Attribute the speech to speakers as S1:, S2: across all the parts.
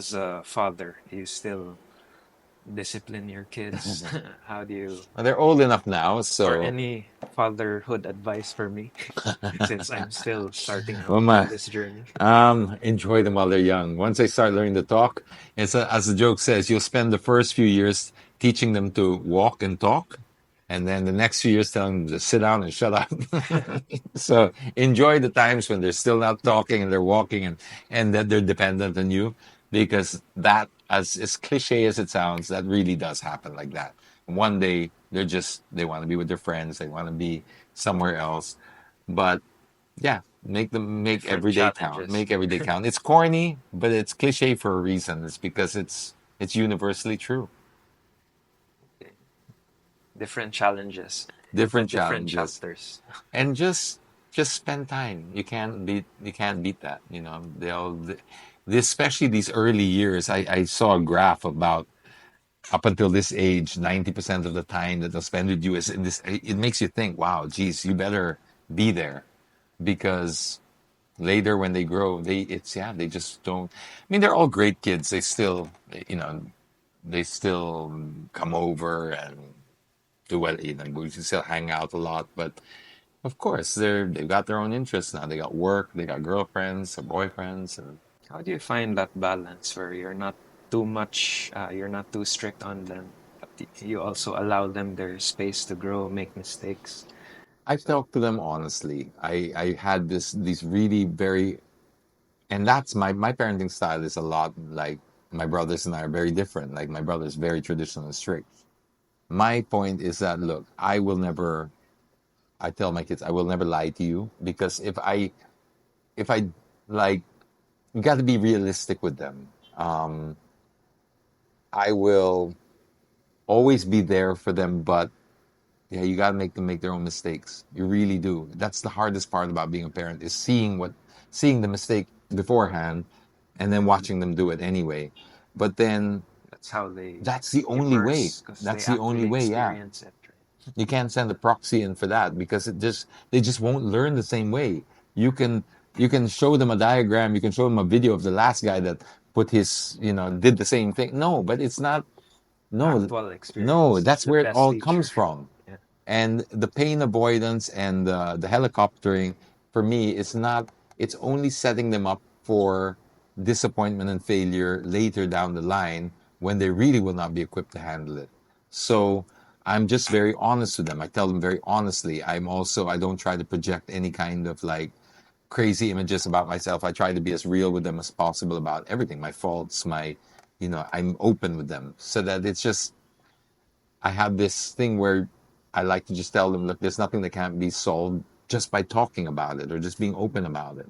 S1: as a father, you still discipline your kids? How do you,
S2: Well, they're old enough now,
S1: or
S2: so
S1: any fatherhood advice for me, since I'm still starting out
S2: well,
S1: on
S2: my
S1: this journey?
S2: enjoy them while they're young. Once they start learning to talk, as the joke says, you'll spend the first few years teaching them to walk and talk, and then the next few years telling them to sit down and shut up. So enjoy the times when they're still not talking and they're walking and that they're dependent on you, because that, as cliche as it sounds, that really does happen like that. One day they want to be with their friends, they want to be somewhere else, but yeah, make
S1: Different
S2: every day count.
S1: challenges.
S2: Make every day count. It's corny, but it's cliche for a reason. It's because it's universally true.
S1: Different challenges,
S2: Different
S1: different
S2: challenges,
S1: chapters.
S2: and just spend time. You can't beat that. Especially these early years. I saw a graph about up until this age, 90% of the time that they'll spend with you is in this. It makes you think, wow, geez, you better be there, because later when they grow, they just don't. I mean, they're all great kids. You know they still come over and do what, we still hang out a lot. But of course, they've got their own interests now. They got work, they got girlfriends or boyfriends, and
S1: How do you find that balance where you're not too much, you're not too strict on them, but you also allow them their space to grow, make mistakes?
S2: I've talked to them honestly. I had these really very, and that's my parenting style is a lot like my brothers and I are very different. Like my brother's very traditional and strict. My point is that, look, I tell my kids, I will never lie to you, because if I like, you got to be realistic with them. Um, I will always be there for them, but yeah, you got to make them make their own mistakes. You really do. That's the hardest part about being a parent, is seeing the mistake beforehand and then watching them do it anyway. But then
S1: That's how they
S2: that's the only way.
S1: immerse because they
S2: That's the only
S1: actually
S2: way. Yeah.
S1: experience it, right?
S2: You can't send a proxy in for that, because they just won't learn the same way. You can you can show them a diagram, you can show them a video of the last guy that did the same thing. No, but it's not. No,
S1: Actual
S2: no,
S1: experience is
S2: that's
S1: the
S2: where it
S1: best
S2: all
S1: teacher.
S2: comes from.
S1: Yeah.
S2: And the pain avoidance and the helicoptering, for me, it's only setting them up for disappointment and failure later down the line, when they really will not be equipped to handle it. So I'm just very honest with them. I tell them very honestly. I don't try to project any kind of like crazy images about myself. I try to be as real with them as possible about everything, my faults, I'm open with them, so that it's just, I have this thing where I like to just tell them, look, there's nothing that can't be solved just by talking about it or just being open about it.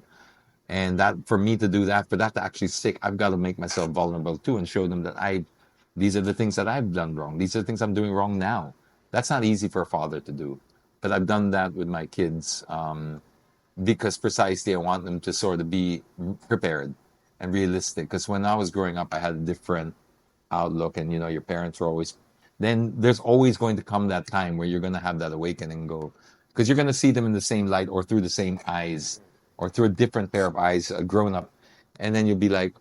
S2: And that, for me to do that, for that to actually stick, I've got to make myself vulnerable too, and show them that these are the things that I've done wrong. These are the things I'm doing wrong now. That's not easy for a father to do, but I've done that with my kids, because precisely I want them to sort of be prepared and realistic. Because when I was growing up, I had a different outlook, and your parents were always. Then there's always going to come that time where you're going to have that awakening and go, because you're going to see them in the same light or through the same eyes or through a different pair of eyes, grown up, and then you'll be like,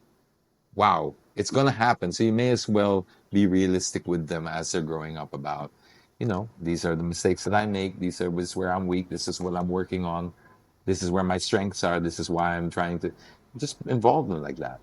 S2: wow, it's going to happen. So you may as well be realistic with them as they're growing up about, these are the mistakes that I make. This is where I'm weak. This is what I'm working on. This is where my strengths are. This is why I'm trying to just involve them like that.